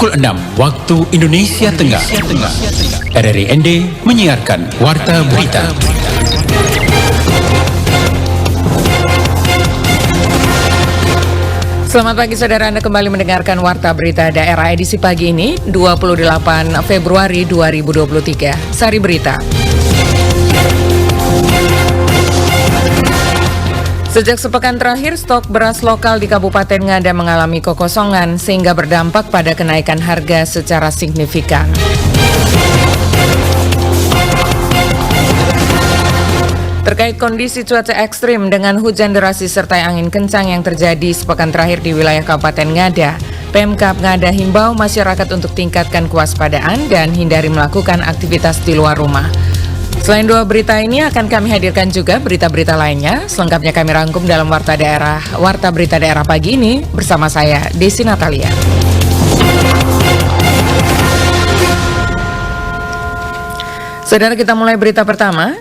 pukul 6 waktu Indonesia Tengah. RRI ND menyiarkan Warta Berita. Selamat pagi saudara, Anda kembali mendengarkan Warta Berita Daerah edisi pagi ini 28 Februari 2023. Sari Berita. Sejak sepekan terakhir, stok beras lokal di Kabupaten Ngada mengalami kekosongan sehingga berdampak pada kenaikan harga secara signifikan. Terkait kondisi cuaca ekstrim dengan hujan deras disertai angin kencang yang terjadi sepekan terakhir di wilayah Kabupaten Ngada, Pemkab Ngada himbau masyarakat untuk tingkatkan kewaspadaan dan hindari melakukan aktivitas di luar rumah. Selain dua berita ini akan kami hadirkan juga berita-berita lainnya. Selengkapnya kami rangkum dalam Warta Berita Daerah pagi ini bersama saya, Desi Natalia. Saudara, kita mulai berita pertama.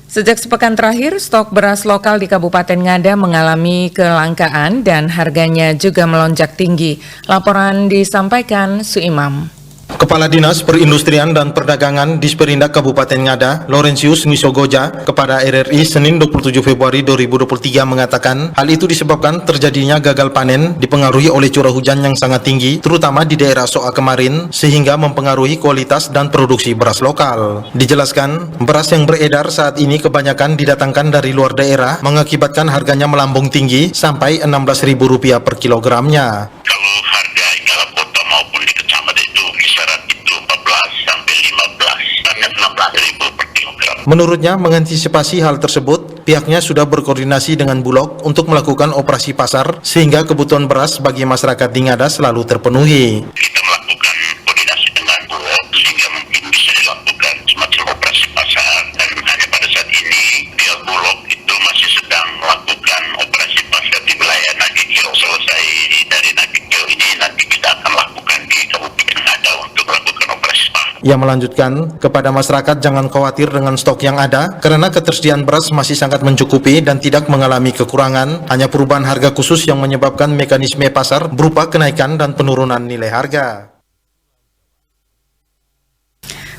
Sejak sepekan terakhir, stok beras lokal di Kabupaten Ngada mengalami kelangkaan dan harganya juga melonjak tinggi. Laporan disampaikan Suimam. Kepala Dinas Perindustrian dan Perdagangan Disperindak Kabupaten Ngada, Laurentius Nisogoja, kepada RRI Senin 27 Februari 2023 mengatakan hal itu disebabkan terjadinya gagal panen dipengaruhi oleh curah hujan yang sangat tinggi, terutama di daerah Soa kemarin, sehingga mempengaruhi kualitas dan produksi beras lokal. Dijelaskan, beras yang beredar saat ini kebanyakan didatangkan dari luar daerah, mengakibatkan harganya melambung tinggi sampai Rp16.000 per kilogramnya. Kalau harga di dalam kota maupun di kecamatan itu kisaran itu 14 sampai 15 sampai 16.000 per kilogram. Menurutnya, mengantisipasi hal tersebut, pihaknya sudah berkoordinasi dengan Bulog untuk melakukan operasi pasar sehingga kebutuhan beras bagi masyarakat di Ngada selalu terpenuhi. Kita melakukan koordinasi dengan Bulog sehingga mungkin bisa dilakukan semacam operasi pasar, dan hanya pada saat ini pihak Bulog itu masih sedang melakukan operasi pasar di wilayah Nagikio. Selesai dari Nagikio ini nanti kita akan lakukan di Kabupaten Ngada untuk melakukan operasi pasar. Ia melanjutkan, kepada masyarakat jangan khawatir dengan stok yang ada, karena ketersediaan beras masih sangat mencukupi dan tidak mengalami kekurangan, hanya perubahan harga khusus yang menyebabkan mekanisme pasar berupa kenaikan dan penurunan nilai harga.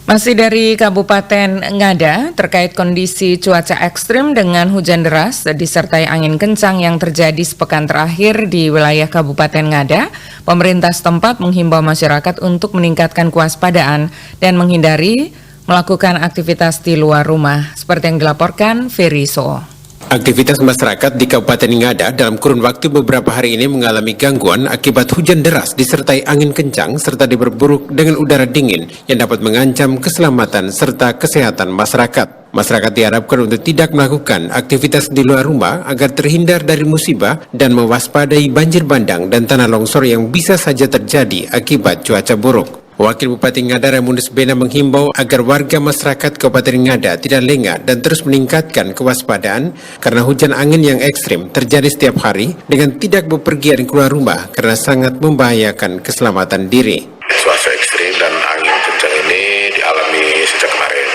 Masih dari Kabupaten Ngada, terkait kondisi cuaca ekstrim dengan hujan deras disertai angin kencang yang terjadi sepekan terakhir di wilayah Kabupaten Ngada, pemerintah setempat menghimbau masyarakat untuk meningkatkan kewaspadaan dan menghindari melakukan aktivitas di luar rumah, seperti yang dilaporkan Ferry So. Aktivitas masyarakat di Kabupaten Ngada dalam kurun waktu beberapa hari ini mengalami gangguan akibat hujan deras disertai angin kencang serta diperburuk dengan udara dingin yang dapat mengancam keselamatan serta kesehatan masyarakat. Masyarakat diharapkan untuk tidak melakukan aktivitas di luar rumah agar terhindar dari musibah dan mewaspadai banjir bandang dan tanah longsor yang bisa saja terjadi akibat cuaca buruk. Wakil Bupati Ngada Raimunus Bena menghimbau agar warga masyarakat Kabupaten Ngada tidak lengah dan terus meningkatkan kewaspadaan karena hujan angin yang ekstrim terjadi setiap hari dengan tidak bepergian keluar rumah karena sangat membahayakan keselamatan diri. Cuaca ekstrim dan angin kencang ini dialami sejak kemarin.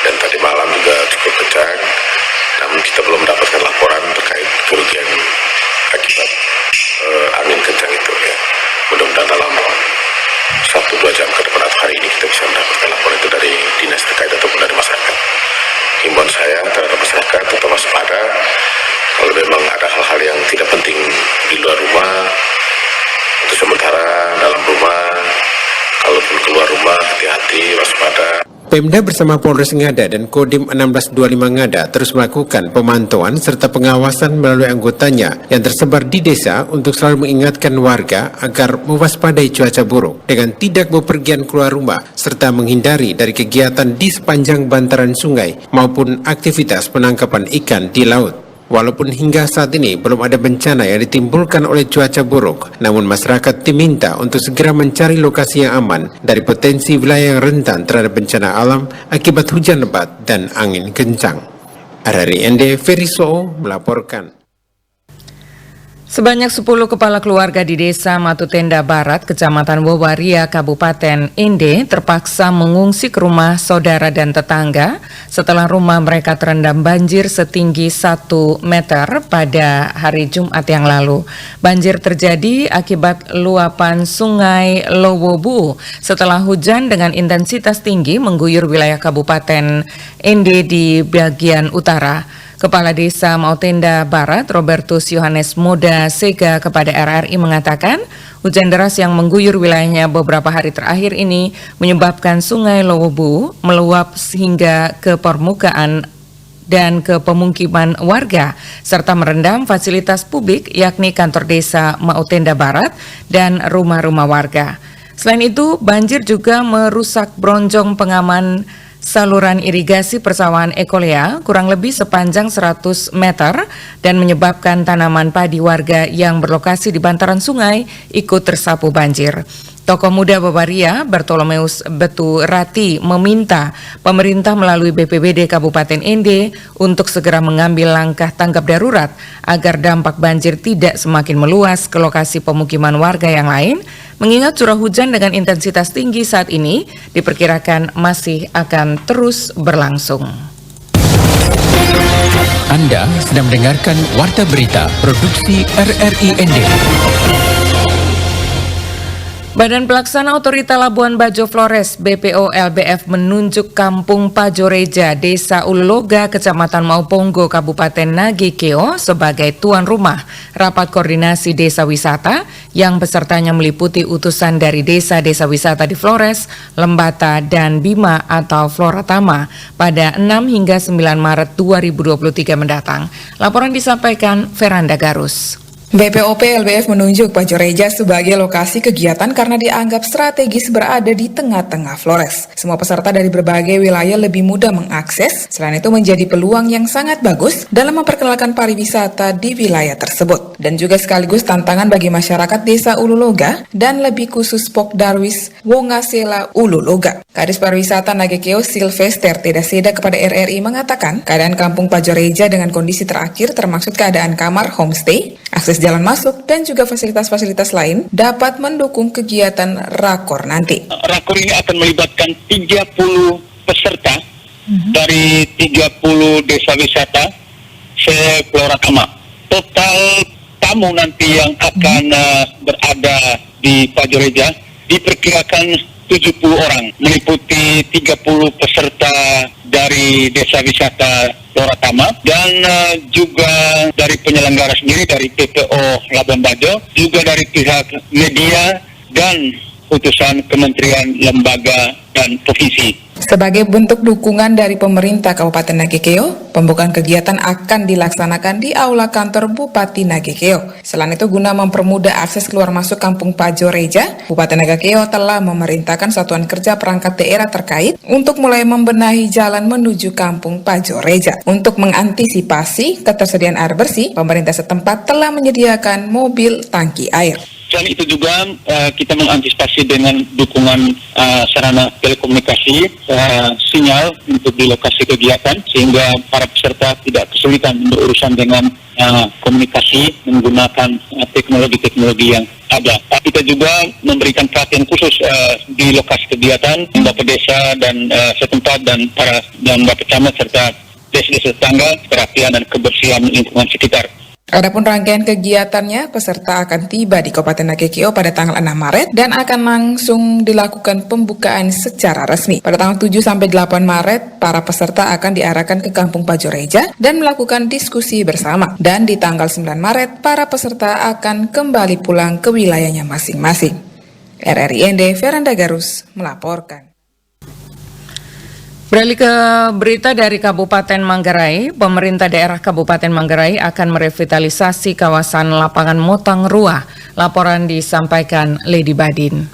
Dan tadi malam juga cukup kencang, namun kita belum mendapatkan laporan terkait kerugian akibat angin kencang itu. Ya. Mudah-mudahan dalam 1-2 jam ke depan atau hari ini kita bisa mendapatkan laporan itu dari dinas terkait ataupun dari masyarakat. Himbauan saya terhadap masyarakat tetap waspada. Kalau memang ada hal-hal yang tidak penting di luar rumah, untuk sementara dalam rumah, kalaupun keluar rumah hati-hati, waspada. Pemda bersama Polres Ngada dan Kodim 1625 Ngada terus melakukan pemantauan serta pengawasan melalui anggotanya yang tersebar di desa untuk selalu mengingatkan warga agar mewaspadai cuaca buruk dengan tidak bepergian keluar rumah serta menghindari dari kegiatan di sepanjang bantaran sungai maupun aktivitas penangkapan ikan di laut. Walaupun hingga saat ini belum ada bencana yang ditimbulkan oleh cuaca buruk, namun masyarakat diminta untuk segera mencari lokasi yang aman dari potensi wilayah yang rentan terhadap bencana alam akibat hujan lebat dan angin kencang. RRI ND Ferry So melaporkan. Sebanyak 10 kepala keluarga di Desa Matutenda Barat, Kecamatan Wawaria, Kabupaten Ende terpaksa mengungsi ke rumah saudara dan tetangga setelah rumah mereka terendam banjir setinggi 1 meter pada hari Jumat yang lalu. Banjir terjadi akibat luapan Sungai Lowobu setelah hujan dengan intensitas tinggi mengguyur wilayah Kabupaten Ende di bagian utara. Kepala Desa Mautenda Barat, Robertus Yohanes Moda Sega kepada RRI mengatakan, hujan deras yang mengguyur wilayahnya beberapa hari terakhir ini menyebabkan Sungai Lowobu meluap hingga ke permukaan dan ke pemukiman warga, serta merendam fasilitas publik yakni kantor desa Mautenda Barat dan rumah-rumah warga. Selain itu, banjir juga merusak bronjong pengaman saluran irigasi persawahan Ekolea kurang lebih sepanjang 100 meter dan menyebabkan tanaman padi warga yang berlokasi di bantaran sungai ikut tersapu banjir. Tokoh muda Wawaria, Bartolomeus Betu Rati, meminta pemerintah melalui BPBD Kabupaten Ende untuk segera mengambil langkah tanggap darurat agar dampak banjir tidak semakin meluas ke lokasi pemukiman warga yang lain, mengingat curah hujan dengan intensitas tinggi saat ini diperkirakan masih akan terus berlangsung. Anda sedang mendengarkan Warta Berita Produksi RRI Ende. Badan Pelaksana Otorita Labuan Bajo Flores BPO LBF menunjuk Kampung Pajoreja, Desa Ululoga, Kecamatan Mauponggo, Kabupaten Nagekeo sebagai tuan rumah rapat koordinasi desa wisata yang pesertanya meliputi utusan dari desa-desa wisata di Flores, Lembata, dan Bima atau Floratama pada 6 hingga 9 Maret 2023 mendatang. Laporan disampaikan Veranda Garus. BPOP LBF menunjuk Pajoreja sebagai lokasi kegiatan karena dianggap strategis berada di tengah-tengah Flores. Semua peserta dari berbagai wilayah lebih mudah mengakses, selain itu menjadi peluang yang sangat bagus dalam memperkenalkan pariwisata di wilayah tersebut. Dan juga sekaligus tantangan bagi masyarakat desa Ululoga dan lebih khusus Pok Darwis Wongasela Ululoga. Kadis Pariwisata Nagekeo Silvester Tedaseda kepada RRI mengatakan, keadaan Kampung Pajoreja dengan kondisi terakhir termasuk keadaan kamar homestay, akses jalan masuk, dan juga fasilitas-fasilitas lain dapat mendukung kegiatan rakor nanti. Rakor ini akan melibatkan 30 peserta dari 30 desa wisata se-Floratama. Total tamu nanti yang akan berada di Pajoreja diperkirakan 70 orang, meliputi 30 peserta dari desa wisata Floratama dan juga dari penyelenggara sendiri dari PPO Labuan Bajo, juga dari pihak media dan utusan kementerian, lembaga, dan provinsi. Sebagai bentuk dukungan dari pemerintah Kabupaten Nagekeo, pembukaan kegiatan akan dilaksanakan di Aula Kantor Bupati Nagekeo. Selain itu, guna mempermudah akses keluar masuk Kampung Pajoreja, Bupati Nagekeo telah memerintahkan satuan kerja perangkat daerah terkait untuk mulai membenahi jalan menuju Kampung Pajoreja. Untuk mengantisipasi ketersediaan air bersih, pemerintah setempat telah menyediakan mobil tangki air. Selain itu juga kita mengantisipasi dengan dukungan sarana telekomunikasi, sinyal untuk di lokasi kegiatan, sehingga para peserta tidak kesulitan berurusan dengan komunikasi menggunakan teknologi-teknologi yang ada. Kita juga memberikan perhatian khusus di lokasi kegiatan, Bapak Desa dan setempat dan Bapak Camat serta desa-desa tetangga, perhatian dan kebersihan lingkungan sekitar. Adapun rangkaian kegiatannya, peserta akan tiba di Kabupaten Nagekeo pada tanggal 6 Maret dan akan langsung dilakukan pembukaan secara resmi. Pada tanggal 7 sampai 8 Maret, para peserta akan diarahkan ke Kampung Pajoreja dan melakukan diskusi bersama. Dan di tanggal 9 Maret, para peserta akan kembali pulang ke wilayahnya masing-masing. RRI Ende, Veranda Garus melaporkan. Beralih ke berita dari Kabupaten Manggarai, pemerintah daerah Kabupaten Manggarai akan merevitalisasi kawasan lapangan Motang Ruah. Laporan disampaikan Lady Badin.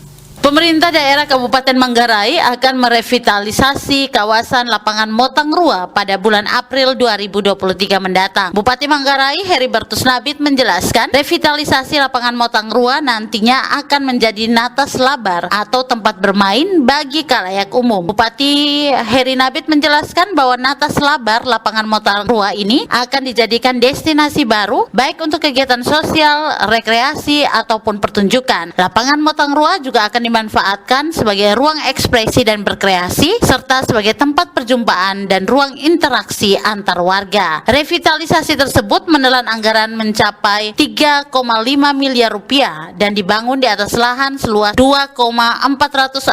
Pemerintah daerah Kabupaten Manggarai akan merevitalisasi kawasan lapangan Motang Rua pada bulan April 2023 mendatang. Bupati Manggarai Heribertus Nabit menjelaskan, revitalisasi lapangan Motang Rua nantinya akan menjadi natas labar atau tempat bermain bagi khalayak umum. Bupati Heri Nabit menjelaskan bahwa natas labar lapangan Motang Rua ini akan dijadikan destinasi baru baik untuk kegiatan sosial, rekreasi ataupun pertunjukan. Lapangan Motang Rua juga akan dimanfaatkan sebagai ruang ekspresi dan berkreasi serta sebagai tempat perjumpaan dan ruang interaksi antar warga. Revitalisasi tersebut menelan anggaran mencapai 3,5 miliar rupiah dan dibangun di atas lahan seluas 2,460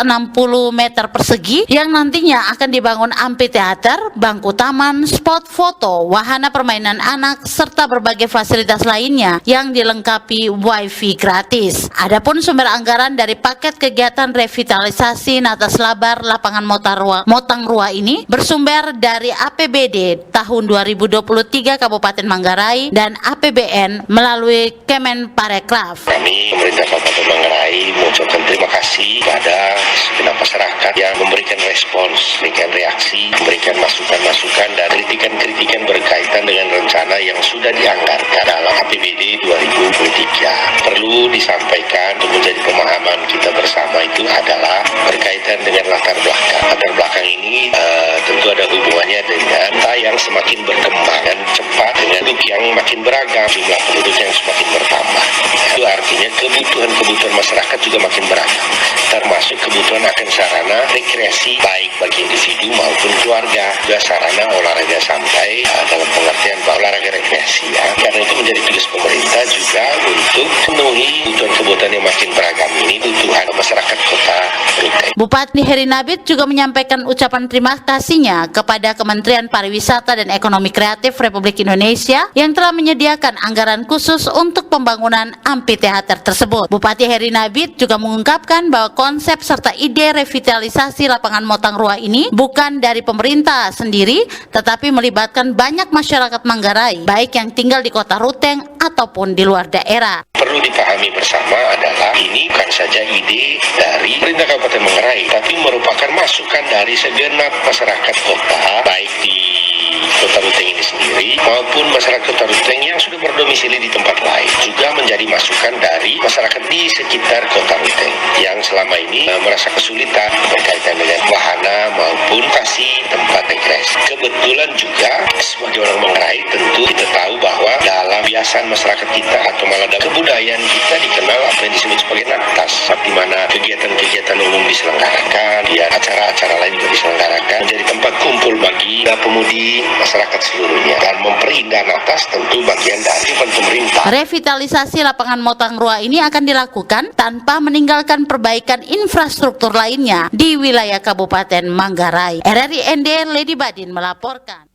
meter persegi yang nantinya akan dibangun amphitheater, bangku taman, spot foto, wahana permainan anak serta berbagai fasilitas lainnya yang dilengkapi wifi gratis. Adapun sumber anggaran dari paket kegiatan revitalisasi natas labar lapangan Motang Rua ini bersumber dari APBD tahun 2023 Kabupaten Manggarai dan APBN melalui Kemenparekraf. Kami pemerintah Kabupaten Manggarai mengucapkan terima kasih kepada segenap masyarakat yang memberikan respons, memberikan reaksi, memberikan masukan-masukan dan kritikan-kritikan berkaitan dengan rencana yang sudah dianggarkan dalam APBD 2023. Perlu disampaikan untuk menjadi pemahaman kita bersama itu adalah berkaitan dengan latar belakang. Latar belakang ini tentu ada hubungannya dengan kota yang semakin berkembang dan cepat dengan penduduk yang makin beragam, jumlah penduduk yang semakin bertambah. Itu artinya kebutuhan masyarakat juga makin beragam, termasuk kebutuhan akan sarana rekreasi baik bagi individu maupun keluarga, juga sarana olahraga santai dalam pengertian olahraga rekreasi ya. Karena itu menjadi tugas pemerintah juga untuk memenuhi kebutuhan yang makin beragam ini, kebutuhan masyarakat kota Ruteng. Bupati Heri Nabit juga menyampaikan ucapan terima kasihnya kepada Kementerian Pariwisata dan Ekonomi Kreatif Republik Indonesia yang telah menyediakan anggaran khusus untuk pembangunan amphitheater tersebut. Bupati Heri Nabit juga mengungkapkan bahwa konsep serta ide revitalisasi lapangan Motang Rua ini bukan dari pemerintah sendiri, tetapi melibatkan banyak masyarakat Manggarai, baik yang tinggal di kota Ruteng ataupun di luar daerah. Perlu dipahami bersama adalah ini bukan saja ide dari pemerintah Kabupaten Manggarai, tapi merupakan masukan dari segenap masyarakat kota, baik di Kota Ruteng ini sendiri maupun masyarakat Kota Ruteng yang sudah berdomisili di tempat lain, juga menjadi masukan dari masyarakat di sekitar Kota Ruteng yang selama ini merasa kesulitan berkaitan dengan wahana maupun lokasi tempat rekreasi. Kebetulan juga sebagai orang Manggarai tentu kita tahu bahwa dalam kebiasaan masyarakat kita atau malah dalam kebudayaan kita dikenal apa yang disebut sebagai natas, di mana kegiatan-kegiatan umum diselenggarakan, ya acara-acara lain juga diselenggarakan, menjadi tempat kumpul bagi pemudi masyarakat seluruhnya, dan memperindah natas tentu bagian dari pemerintah. Revitalisasi lapangan Motang Rua ini akan dilakukan tanpa meninggalkan perbaikan infrastruktur lainnya di wilayah Kabupaten Manggarai. RRI ND Lady Badin melaporkan.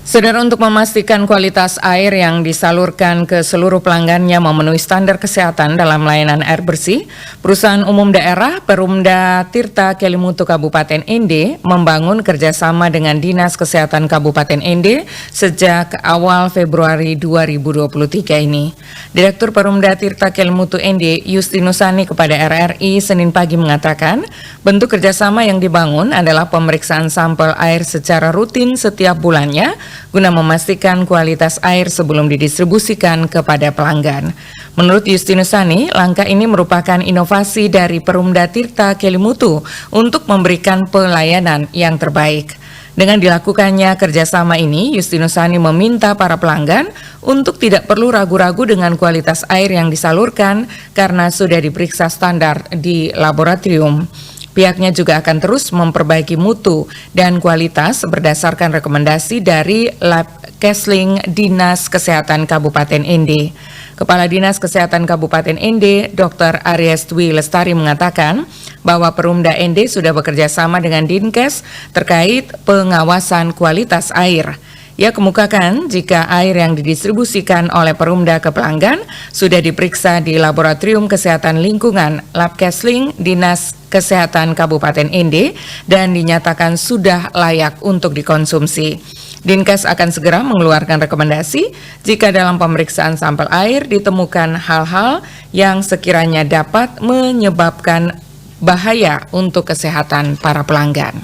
Saudara, untuk memastikan kualitas air yang disalurkan ke seluruh pelanggannya memenuhi standar kesehatan dalam layanan air bersih, Perusahaan Umum Daerah Perumda Tirta Kelimutu Kabupaten ND membangun kerjasama dengan Dinas Kesehatan Kabupaten ND sejak awal Februari 2023 ini. Direktur Perumda Tirta Kelimutu ND Justinus Sani kepada RRI Senin pagi mengatakan, bentuk kerjasama yang dibangun adalah pemeriksaan sampel air secara rutin setiap bulannya guna memastikan kualitas air sebelum didistribusikan kepada pelanggan. Menurut Justinus Sani, langkah ini merupakan inovasi dari Perumda Tirta Kelimutu untuk memberikan pelayanan yang terbaik. Dengan dilakukannya kerjasama ini, Justinus Sani meminta para pelanggan untuk tidak perlu ragu-ragu dengan kualitas air yang disalurkan karena sudah diperiksa standar di laboratorium. Pihaknya juga akan terus memperbaiki mutu dan kualitas berdasarkan rekomendasi dari Lab Kesling Dinas Kesehatan Kabupaten ND. Kepala Dinas Kesehatan Kabupaten ND, Dr. Aries Dwi Lestari mengatakan bahwa Perumda ND sudah bekerja sama dengan Dinkes terkait pengawasan kualitas air. Ia kemukakan jika air yang didistribusikan oleh Perumda ke pelanggan sudah diperiksa di Laboratorium Kesehatan Lingkungan Lab Kesling Dinas Kesehatan Kabupaten ND dan dinyatakan sudah layak untuk dikonsumsi. Dinkes akan segera mengeluarkan rekomendasi jika dalam pemeriksaan sampel air ditemukan hal-hal yang sekiranya dapat menyebabkan bahaya untuk kesehatan para pelanggan.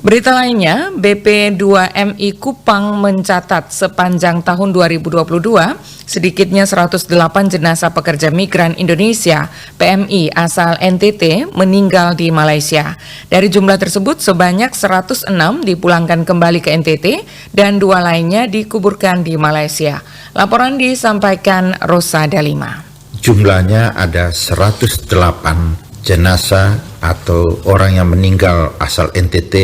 Berita lainnya, BP2MI Kupang mencatat sepanjang tahun 2022, sedikitnya 108 jenazah pekerja migran Indonesia PMI asal NTT meninggal di Malaysia. Dari jumlah tersebut, sebanyak 106 dipulangkan kembali ke NTT dan 2 lainnya dikuburkan di Malaysia. Laporan disampaikan Rosa Dalima. Jumlahnya ada 108 jenazah atau orang yang meninggal asal NTT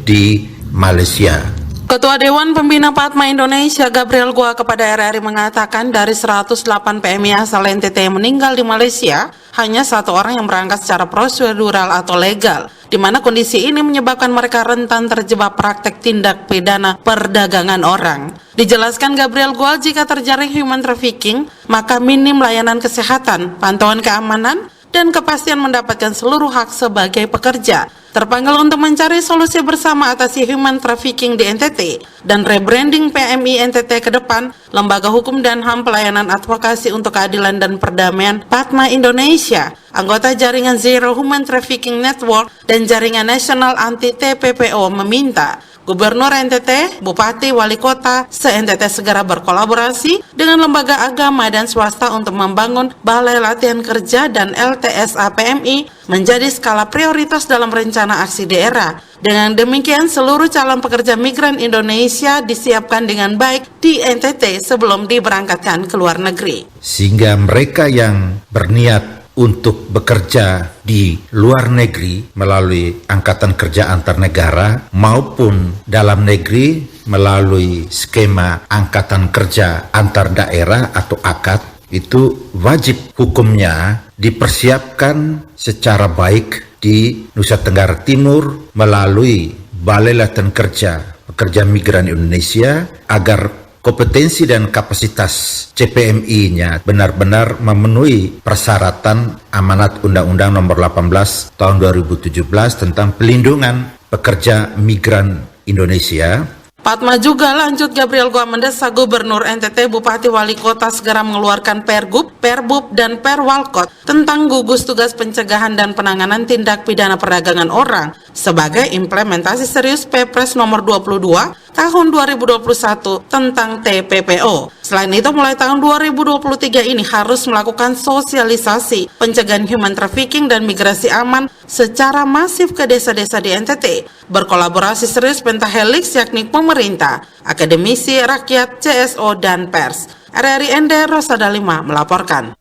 di Malaysia. Ketua Dewan Pembina Padma Indonesia Gabriel Gua kepada RRI mengatakan dari 108 PMI asal NTT yang meninggal di Malaysia, hanya 1 orang yang berangkat secara prosedural atau legal, di mana kondisi ini menyebabkan mereka rentan terjebak praktek tindak pidana perdagangan orang. Dijelaskan Gabriel Gua, jika terjaring human trafficking, maka minim layanan kesehatan, pantauan keamanan, dan kepastian mendapatkan seluruh hak sebagai pekerja. Terpanggil untuk mencari solusi bersama atasi human trafficking di NTT dan rebranding PMI NTT ke depan, Lembaga Hukum dan HAM Pelayanan Advokasi untuk Keadilan dan Perdamaian Padma Indonesia, anggota jaringan Zero Human Trafficking Network dan jaringan nasional anti TPPO meminta Gubernur NTT, Bupati, Wali Kota, se-NTT segera berkolaborasi dengan lembaga agama dan swasta untuk membangun Balai Latihan Kerja dan LTSA PMI menjadi skala prioritas dalam rencana aksi daerah. Dengan demikian, seluruh calon pekerja migran Indonesia disiapkan dengan baik di NTT sebelum diberangkatkan ke luar negeri. Sehingga mereka yang berniat untuk bekerja di luar negeri melalui Angkatan Kerja Antar Negara maupun dalam negeri melalui skema Angkatan Kerja Antar Daerah atau AKAD, itu wajib hukumnya dipersiapkan secara baik di Nusa Tenggara Timur melalui Balai Latihan Kerja Pekerja Migran Indonesia agar kompetensi dan kapasitas CPMI-nya benar-benar memenuhi persyaratan amanat Undang-Undang Nomor 18 Tahun 2017 tentang pelindungan pekerja migran Indonesia. Padma juga lanjut Gabriel Gua mendesak Gubernur NTT, Bupati, Wali Kota segera mengeluarkan Pergub, Perbub, dan Perwalkot tentang gugus tugas pencegahan dan penanganan tindak pidana perdagangan orang sebagai implementasi serius Perpres nomor 22 tahun 2021 tentang TPPO. Selain itu, mulai tahun 2023 ini harus melakukan sosialisasi pencegahan human trafficking dan migrasi aman secara masif ke desa-desa di NTT, berkolaborasi serius pentahelix yakni pemerintah, akademisi, rakyat, CSO, dan pers. RRI Ende Rosa Dalima melaporkan.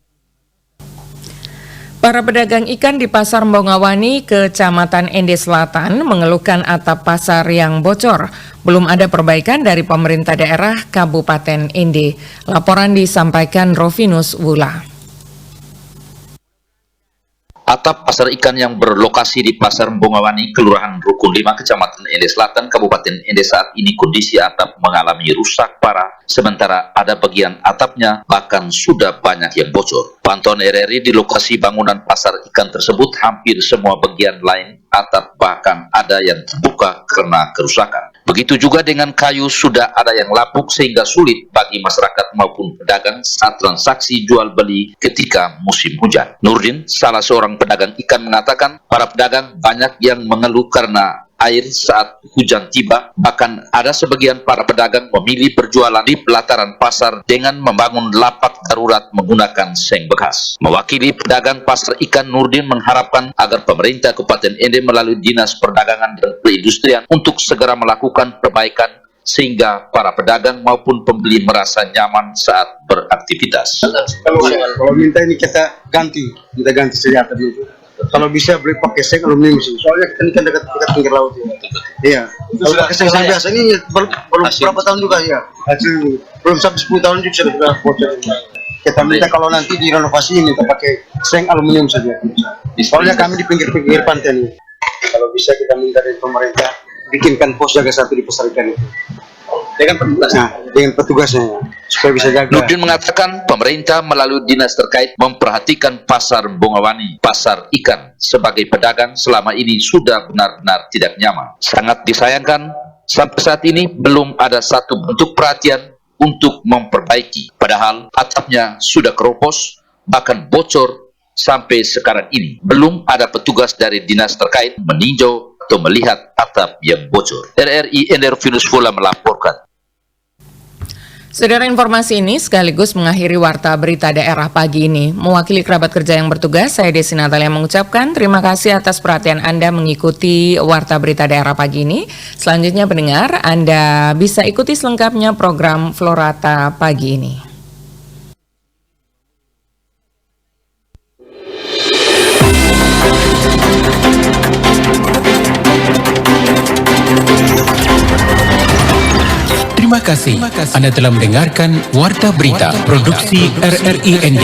Para pedagang ikan di Pasar Mbongawani, Kecamatan Ende Selatan mengeluhkan atap pasar yang bocor. Belum ada perbaikan dari pemerintah daerah Kabupaten Ende. Laporan disampaikan Rovinus Wula. Atap pasar ikan yang berlokasi di Pasar Mbongawani, Kelurahan Rukun 5, Kecamatan Ende Selatan, Kabupaten Ende saat ini kondisi atap mengalami rusak parah, sementara ada bagian atapnya bahkan sudah banyak yang bocor. Pantauan RRI di lokasi bangunan pasar ikan tersebut, hampir semua bagian lain atap bahkan ada yang terbuka karena kerusakan. Begitu juga dengan kayu, sudah ada yang lapuk sehingga sulit bagi masyarakat maupun pedagang saat transaksi jual beli ketika musim hujan. Nurdin, salah seorang pedagang ikan, mengatakan para pedagang banyak yang mengeluh karena air saat hujan tiba. Bahkan ada sebagian para pedagang memilih berjualan di pelataran pasar dengan membangun lapak darurat menggunakan seng bekas. Mewakili pedagang pasar ikan, Nurdin mengharapkan agar pemerintah Kabupaten Ende melalui Dinas Perdagangan dan Perindustrian untuk segera melakukan perbaikan sehingga para pedagang maupun pembeli merasa nyaman saat beraktivitas. Kalau minta ini kita ganti saja dulu. Kalau bisa beli pakai seng aluminium sih. Soalnya kita ini kan dekat pinggir laut ya. Iya. Kalau pakai seng biasa ini belum berapa tahun juga ya. Hasil belum sampai 10 tahun juga sudah bocor. Kita minta kalau nanti direnovasi kita pakai seng aluminium saja. Soalnya kami di pinggir pantai ini. Kalau bisa kita minta dari pemerintah bikinkan pos jaga satu di pasar ikan itu. Dengan petugasnya. Dengan petugasnya. saya bisa jaga. Nurdin mengatakan pemerintah melalui dinas terkait memperhatikan pasar Bungawani, pasar ikan sebagai pedagang selama ini sudah benar-benar tidak nyaman. Sangat disayangkan sampai saat ini belum ada satu bentuk perhatian untuk memperbaiki. Padahal atapnya sudah keropos, bahkan bocor sampai sekarang ini. Belum ada petugas dari dinas terkait meninjau atau melihat atap yang bocor. RRI Ender Finus Fula melaporkan. Saudara, informasi ini sekaligus mengakhiri Warta Berita Daerah pagi ini. Mewakili kerabat kerja yang bertugas, saya Desi Natalia mengucapkan terima kasih atas perhatian Anda mengikuti Warta Berita Daerah pagi ini. Selanjutnya pendengar, Anda bisa ikuti selengkapnya program Florata pagi ini. Terima kasih. Anda telah mendengarkan Warta Berita Produksi RRI ND.